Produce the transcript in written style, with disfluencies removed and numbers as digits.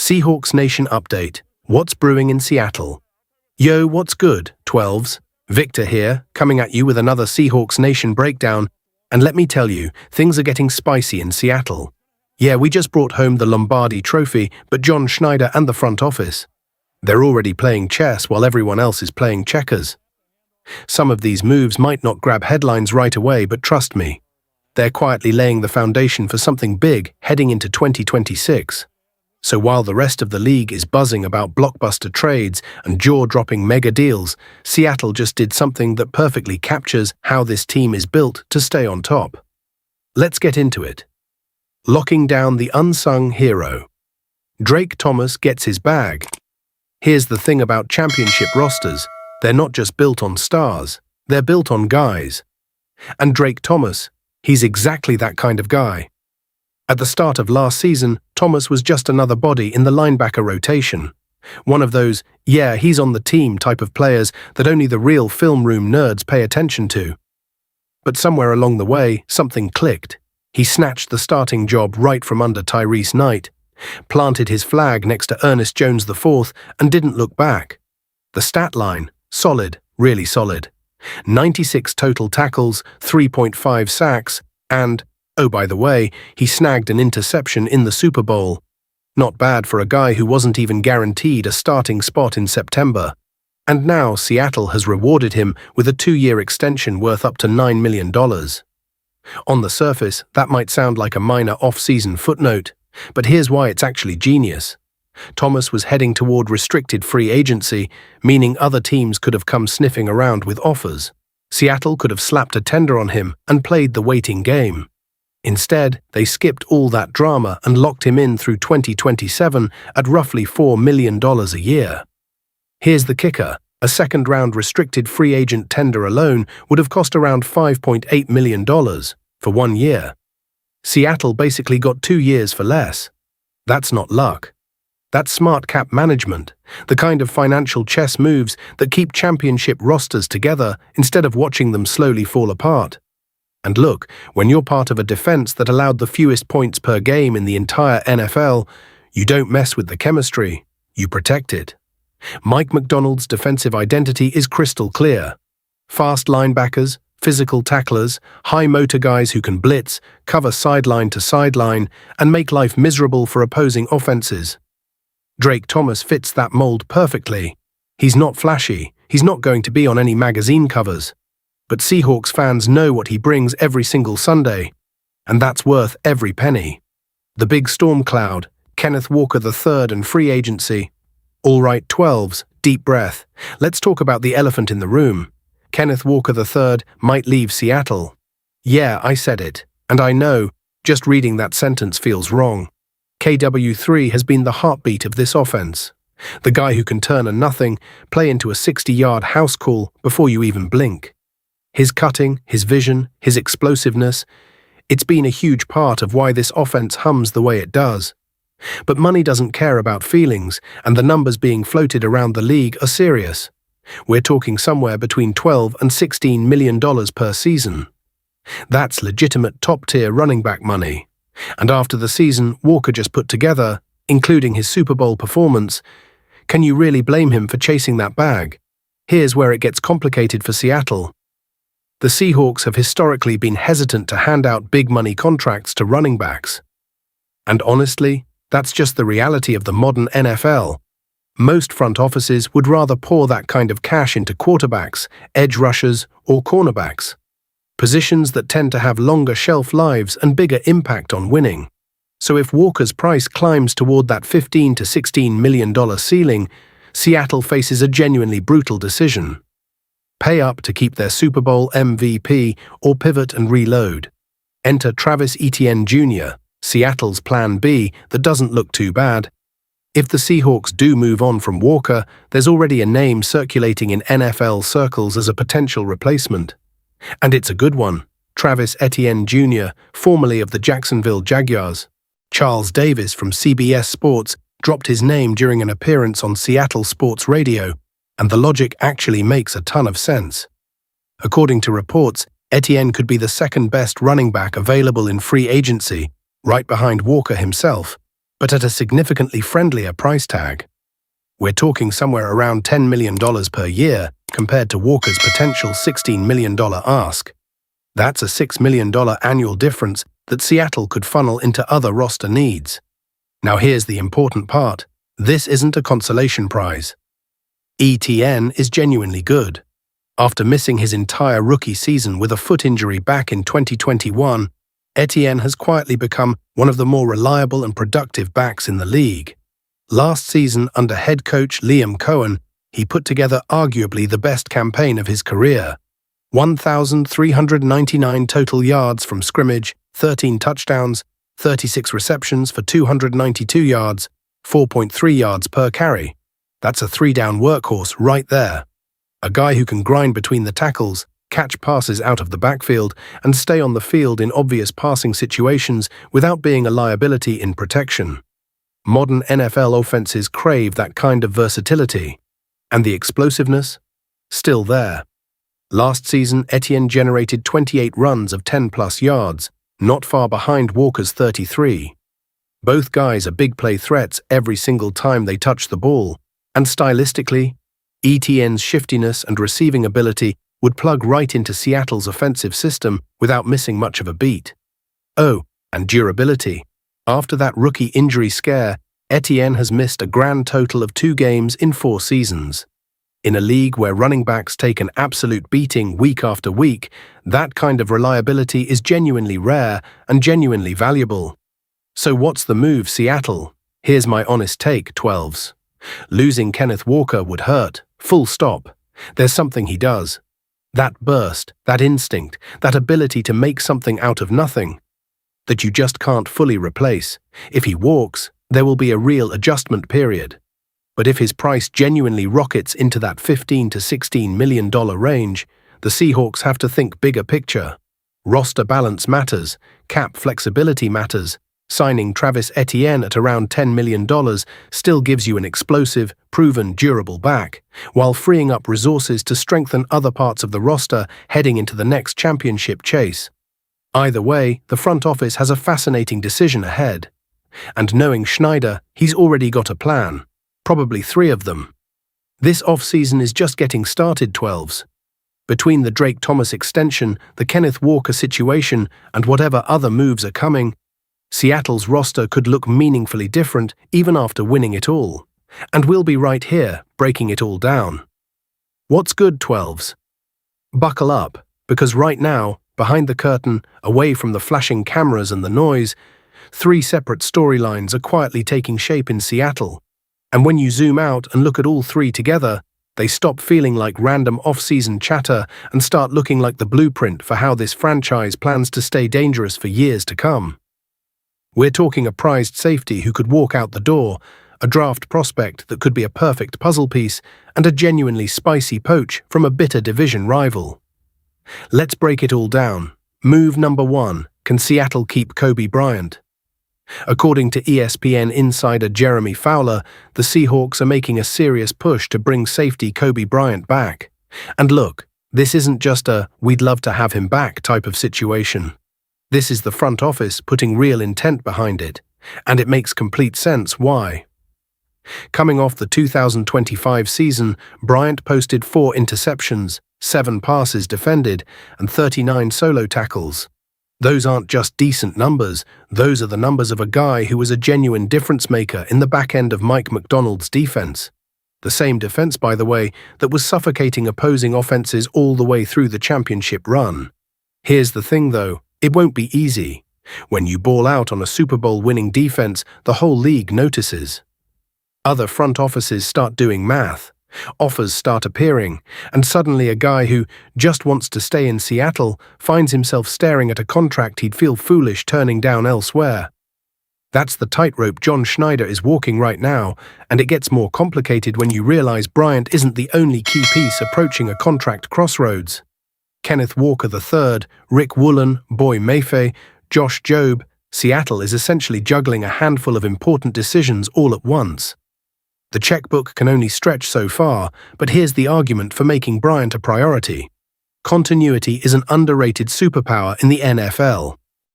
Seahawks Nation Update. What's brewing in Seattle? Yo, what's good, 12s? Victor here, coming at you with another Seahawks Nation breakdown. And let me tell you, things are getting spicy in Seattle. Yeah, we just brought home the Lombardi Trophy, but John Schneider and the front office, they're already playing chess while everyone else is playing checkers. Some of these moves might not grab headlines right away, but trust me, they're quietly laying the foundation for something big heading into 2026. So while the rest of the league is buzzing about blockbuster trades and jaw-dropping mega deals, Seattle just did something that perfectly captures how this team is built to stay on top. Let's get into it. Locking down the unsung hero. Drake Thomas gets his bag. Here's the thing about championship rosters. They're not just built on stars, they're built on guys. And Drake Thomas, he's exactly that kind of guy. At the start of last season, Thomas was just another body in the linebacker rotation. One of those, yeah, he's on the team type of players that only the real film room nerds pay attention to. But somewhere along the way, something clicked. He snatched the starting job right from under Tyrese Knight, planted his flag next to Ernest Jones IV, and didn't look back. The stat line, solid, really solid. 96 total tackles, 3.5 sacks, and, oh by the way, he snagged an interception in the Super Bowl. Not bad for a guy who wasn't even guaranteed a starting spot in September. And now Seattle has rewarded him with a 2-year extension worth up to $9 million. On the surface, that might sound like a minor off-season footnote, but here's why it's actually genius. Thomas was heading toward restricted free agency, meaning other teams could have come sniffing around with offers. Seattle could have slapped a tender on him and played the waiting game. Instead, they skipped all that drama and locked him in through 2027 at roughly $4 million a year. Here's the kicker. A second-round restricted free agent tender alone would have cost around $5.8 million for 1 year. Seattle basically got 2 years for less. That's not luck. That's smart cap management, the kind of financial chess moves that keep championship rosters together instead of watching them slowly fall apart. And look, when you're part of a defense that allowed the fewest points per game in the entire NFL, you don't mess with the chemistry, you protect it. Mike McDonald's defensive identity is crystal clear. Fast linebackers, physical tacklers, high-motor guys who can blitz, cover sideline to sideline, and make life miserable for opposing offenses. Drake Thomas fits that mold perfectly. He's not flashy, he's not going to be on any magazine covers. But Seahawks fans know what he brings every single Sunday, and that's worth every penny. The big storm cloud, Kenneth Walker III and free agency. All right, 12s, deep breath. Let's talk about the elephant in the room. Kenneth Walker III might leave Seattle. Yeah, I said it, and I know, just reading that sentence feels wrong. KW3 has been the heartbeat of this offense. The guy who can turn a nothing play into a 60-yard house call before you even blink. His cutting, his vision, his explosiveness, it's been a huge part of why this offense hums the way it does. But money doesn't care about feelings, and the numbers being floated around the league are serious. We're talking somewhere between $12 and $16 million per season. That's legitimate top-tier running back money. And after the season Walker just put together, including his Super Bowl performance, can you really blame him for chasing that bag? Here's where it gets complicated for Seattle. The Seahawks have historically been hesitant to hand out big-money contracts to running backs. And honestly, that's just the reality of the modern NFL. Most front offices would rather pour that kind of cash into quarterbacks, edge rushers, or cornerbacks. Positions that tend to have longer shelf lives and bigger impact on winning. So if Walker's price climbs toward that $15 to $16 million ceiling, Seattle faces a genuinely brutal decision. Pay up to keep their Super Bowl MVP or pivot and reload. Enter Travis Etienne Jr., Seattle's plan B that doesn't look too bad. If the Seahawks do move on from Walker, there's already a name circulating in NFL circles as a potential replacement. And it's a good one. Travis Etienne Jr., formerly of the Jacksonville Jaguars. Charles Davis from CBS Sports dropped his name during an appearance on Seattle Sports Radio, and the logic actually makes a ton of sense. According to reports, Etienne could be the second best running back available in free agency, right behind Walker himself. but at a significantly friendlier price tag. We're talking somewhere around $10 million per year compared to Walker's potential $16 million ask. That's a $6 million annual difference that Seattle could funnel into other roster needs. Now here's the important part. This isn't a consolation prize. Etienne is genuinely good. After missing his entire rookie season with a foot injury back in 2021, Etienne has quietly become one of the more reliable and productive backs in the league. Last season, under head coach Liam Cohen, he put together arguably the best campaign of his career. 1,399 total yards from scrimmage, 13 touchdowns, 36 receptions for 292 yards, 4.3 yards per carry. That's a three-down workhorse right there. A guy who can grind between the tackles, catch passes out of the backfield, and stay on the field in obvious passing situations without being a liability in protection. Modern NFL offenses crave that kind of versatility. And the explosiveness? Still there. Last season, Etienne generated 28 runs of 10-plus yards, not far behind Walker's 33. Both guys are big play threats every single time they touch the ball, and stylistically, Etienne's shiftiness and receiving ability would plug right into Seattle's offensive system without missing much of a beat. Oh, and durability. After that rookie injury scare, Etienne has missed a grand total of 2 games in 4 seasons. In a league where running backs take an absolute beating week after week, that kind of reliability is genuinely rare and genuinely valuable. So what's the move, Seattle? Here's my honest take, 12s. Losing Kenneth Walker would hurt, full stop. There's something he does. That burst, that instinct, that ability to make something out of nothing, that you just can't fully replace. If he walks, there will be a real adjustment period. But if his price genuinely rockets into that $15 to $16 million range, the Seahawks have to think bigger picture. Roster balance matters, cap flexibility matters. Signing Travis Etienne at around $10 million still gives you an explosive, proven, durable back, while freeing up resources to strengthen other parts of the roster heading into the next championship chase. Either way, the front office has a fascinating decision ahead. And knowing Schneider, he's already got a plan. Probably 3 of them. This offseason is just getting started, 12s. Between the Drake Thomas extension, the Kenneth Walker situation, and whatever other moves are coming, Seattle's roster could look meaningfully different even after winning it all. And we'll be right here, breaking it all down. What's good, 12s? Buckle up, because right now, behind the curtain, away from the flashing cameras and the noise, 3 separate storylines are quietly taking shape in Seattle. And when you zoom out and look at all 3 together, they stop feeling like random off-season chatter and start looking like the blueprint for how this franchise plans to stay dangerous for years to come. We're talking a prized safety who could walk out the door, a draft prospect that could be a perfect puzzle piece, and a genuinely spicy poach from a bitter division rival. Let's break it all down. Move number 1. Can Seattle keep Kobe Bryant? According to ESPN insider Jeremy Fowler, the Seahawks are making a serious push to bring safety Kobe Bryant back. And look, this isn't just a "we'd love to have him back" type of situation. This is the front office putting real intent behind it, and it makes complete sense why. Coming off the 2025 season, Bryant posted 4 interceptions, 7 passes defended, and 39 solo tackles. Those aren't just decent numbers, those are the numbers of a guy who was a genuine difference maker in the back end of Mike McDonald's defense. The same defense, by the way, that was suffocating opposing offenses all the way through the championship run. Here's the thing though, it won't be easy. When you ball out on a Super Bowl winning defense, the whole league notices. Other front offices start doing math. Offers start appearing, and suddenly a guy who just wants to stay in Seattle finds himself staring at a contract he'd feel foolish turning down elsewhere. That's the tightrope John Schneider is walking right now, and it gets more complicated when you realize Bryant isn't the only key piece approaching a contract crossroads. Kenneth Walker III, Rick Woolen, Boy Mayfair, Josh Jobe, Seattle is essentially juggling a handful of important decisions all at once. The checkbook can only stretch so far, but here's the argument for making Bryant a priority. Continuity is an underrated superpower in the NFL.